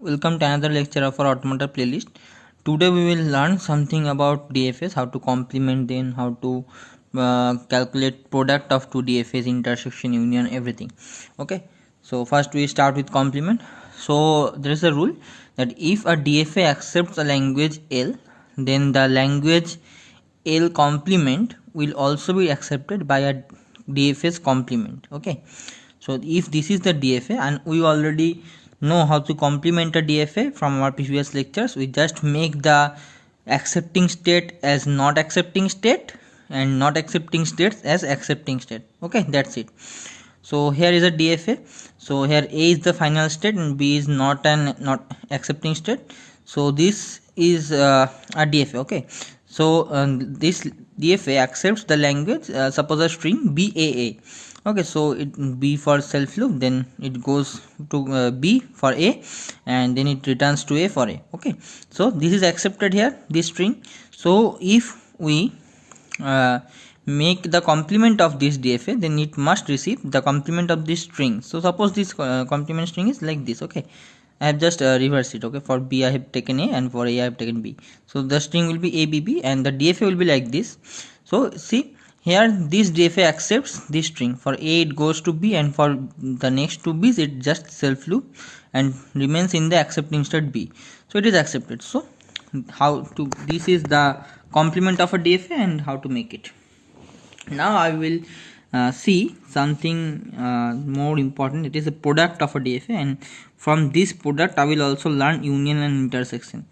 welcome to another lecture of our Automata playlist. Today we will learn something about DFS, how to complement them, how to calculate product of two DFS, intersection, union, everything. Okay, so first we start with complement. So there is a rule that if a DFA accepts a language L, then the language L complement will also be accepted by a DFS complement. Okay, so if this is the DFA, and we already know how to complement a DFA from our previous lectures, we just make the accepting state as not accepting state and not accepting states as accepting state. Okay, that's it. So here is a DFA. So here A is the final state and B is not accepting state. So this is a DFA. Okay, so this DFA accepts the language, suppose a string BAA. Okay, so it B for self loop, then it goes to B for A, and then it returns to A for A. Okay, so this is accepted here, this string. So if we make the complement of this DFA, then it must receive the complement of this string. So suppose this complement string is like this. Okay, I have just reversed it. Okay, for B I have taken A and for A I have taken B. So the string will be ABB and the DFA will be like this. So see, here this DFA accepts this string. For A it goes to B, and for the next two B's it just self loop and remains in the accepting state B. So it is accepted. So how to, this is the complement of a DFA and how to make it. Now I will see something more important. It is a product of a DFA, and from this product I will also learn union and intersection.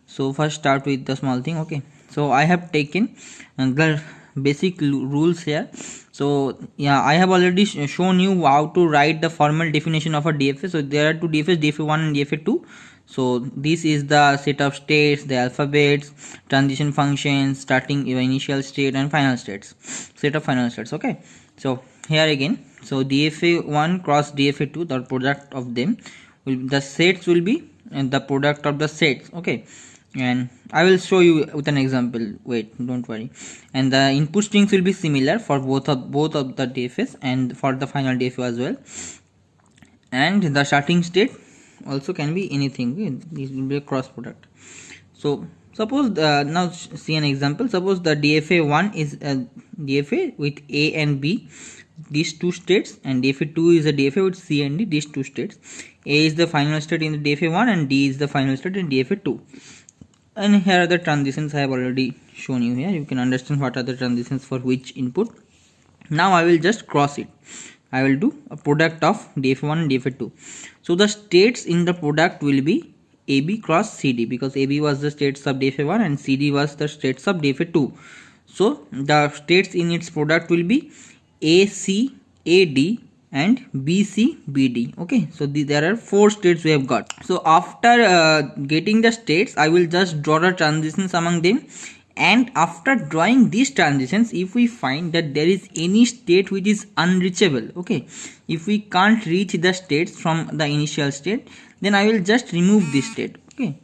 So first start with the small thing. Okay, so I have taken the basic rules here. So yeah, I have already shown you how to write the formal definition of a DFA. So there are two DFAs, DFA1 and DFA2. So this is the set of states, the alphabets, transition functions, starting initial state and final states, set of final states. Okay, so here again, so DFA1 cross DFA2, the product of them will, the sets will be and the product of the sets. Okay, and I will show you with an example. Wait, don't worry. And the input strings will be similar for both of the DFAs and for the final DFA as well. And the starting state also can be anything. This will be a cross product. So suppose now see an example. Suppose the DFA1 is a DFA with A and B, these two states, and DFA2 is a DFA with C and D, these two states. A is the final state in the DFA1 and D is the final state in DFA2. And here are the transitions I have already shown you here. You can understand what are the transitions for which input. Now I will just cross it. I will do a product of DFA1 and DFA2. So the states in the product will be AB cross CD, because AB was the states of DFA1 and CD was the states of DFA2. So the states in its product will be AC, AD and BC, BD. Okay, so there are four states we have got. So after getting the states, I will just draw the transitions among them. And after drawing these transitions, if we find that there is any state which is unreachable, okay, if we can't reach the states from the initial state, then I will just remove this state. Okay,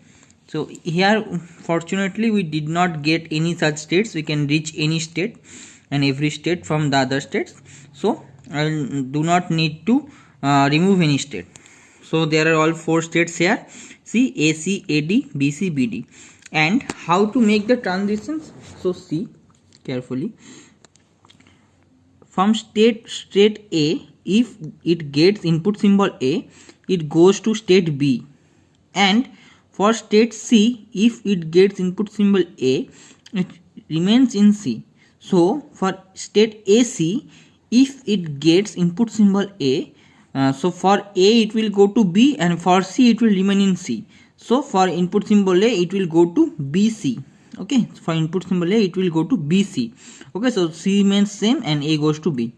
so here fortunately we did not get any such states. We can reach any state and every state from the other states. So I do not need to remove any state. So there are all four states here. See, AC, AD, BC, BD. And how to make the transitions? So see carefully. From state A, if it gets input symbol A, it goes to state B. And for state C, if it gets input symbol A, it remains in C. So for state AC, if it gets input symbol A, so for A it will go to B, and for C it will remain in C. So for input symbol A it will go to BC. Okay, for input symbol A it will go to BC. Okay, so C remains same and A goes to B.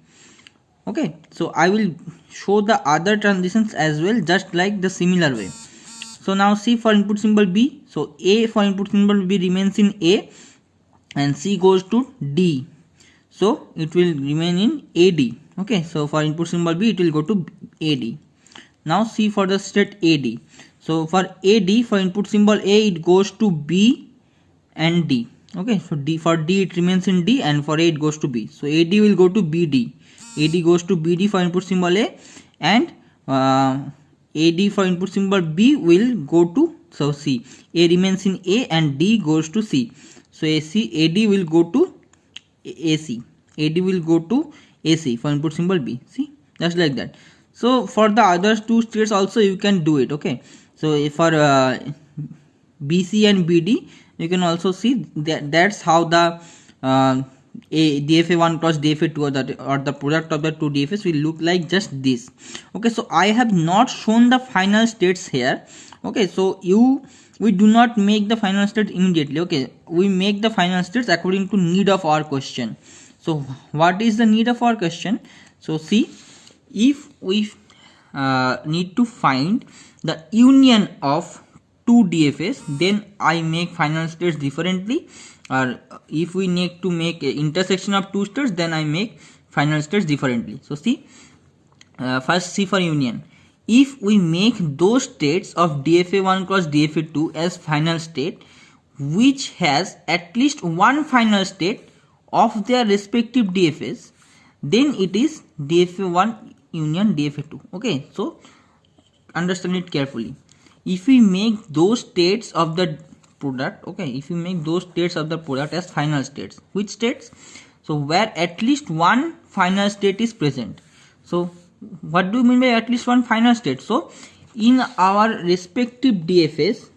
Okay, so I will show the other transitions as well, just like the similar way. So now see, for input symbol B, so A for input symbol B remains in A and C goes to D. So it will remain in AD. Okay, so for input symbol B it will go to AD. Now see for the state AD. So for AD, for input symbol A, it goes to B and D. Okay, so D, for D it remains in D, and for A it goes to B. So AD will go to BD. AD goes to BD for input symbol A, and AD for input symbol B will go to, so C. A remains in A and D goes to C. So AD will go to AC. AD will go to AC for input symbol B. See, just like that. So for the other two states also you can do it. Okay. So if for BC and BD, you can also see that that's how the DFA1 cross DFA2 or the product of the two DFAs will look like, just this. Okay, so I have not shown the final states here. Okay, so we do not make the final state immediately. Okay, we make the final states according to need of our question. So what is the need of our question? So see, if we need to find the union of two DFAs, then I make final states differently. Or if we need to make a intersection of two states, then I make final states differently. So see, first C for union. If we make those states of DFA1 cross DFA2 as final state, which has at least one final state of their respective DFAs, then it is DFA1 union DFA2. Okay, so understand it carefully. If we make those states of the product, okay, if you make those states of the product as final states, which states? So where at least one final state is present. So what do you mean by at least one final state? So in our respective DFAs,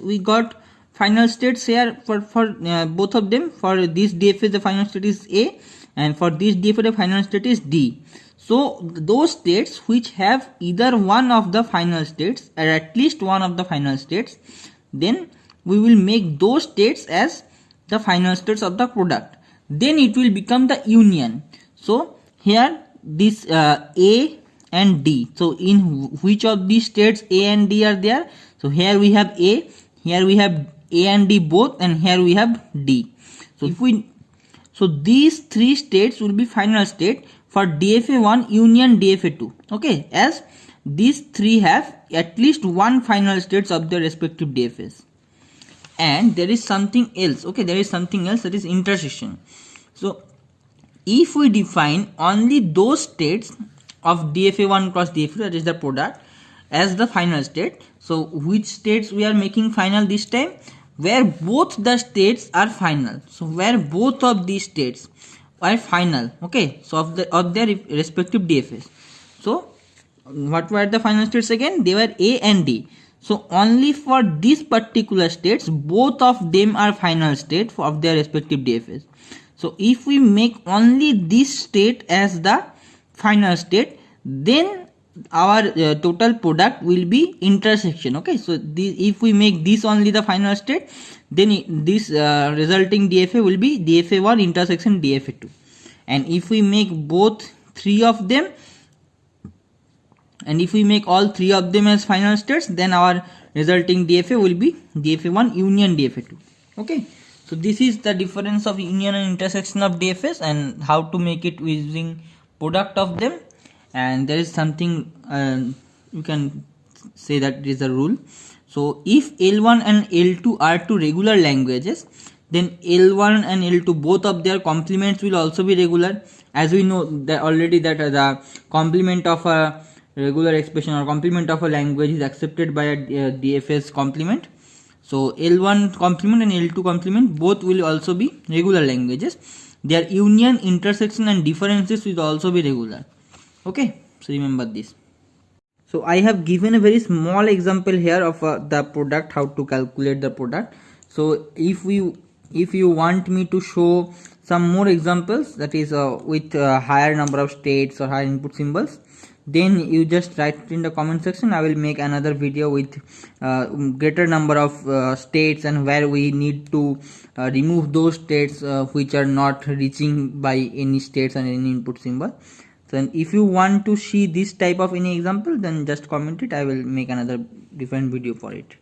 we got final states here for both of them. For this DFA the final state is A, and for this DFA the final state is D. So those states which have either one of the final states or at least one of the final states, then we will make those states as the final states of the product. Then it will become the union. So here this A and D. So in which of these states A and D are there? So here we have A, here we have A and D both, and here we have D. So so these three states will be final state for DFA1 union DFA2. Okay, as these three have at least one final states of their respective DFAs. And there is something else. Okay, there is something else, that is intersection. So if we define only those states of DFA1 cross DFA2, that is the product, as the final state, so which states we are making final this time? Where both the states are final. So where both of these states are final. Okay, so of their respective DFAs. So what were the final states again? They were A and D. So only for these particular states, both of them are final state of their respective DFAs. So if we make only this state as the final state, then our total product will be intersection. Okay, so if we make this only the final state, then this resulting DFA will be DFA1 intersection DFA2. And if we make both three of them, and if we make all three of them as final states, then our resulting DFA will be DFA1 union DFA2. Okay, so this is the difference of union and intersection of DFAs and how to make it using product of them. And there is something you can say that it is a rule. So if L1 and L2 are two regular languages, then L1 and L2 both of their complements will also be regular. As we know that already, that the complement of a regular expression or complement of a language is accepted by a DFA's complement. So L1 complement and L2 complement both will also be regular languages. Their union, intersection and differences will also be regular. Okay, so remember this. So I have given a very small example here of the product, how to calculate the product. So if you want me to show some more examples, that is with higher number of states or higher input symbols, then you just write it in the comment section. I will make another video with greater number of states and where we need to remove those states which are not reaching by any states and any input symbol. So if you want to see this type of any example, then just comment it. I will make another different video for it.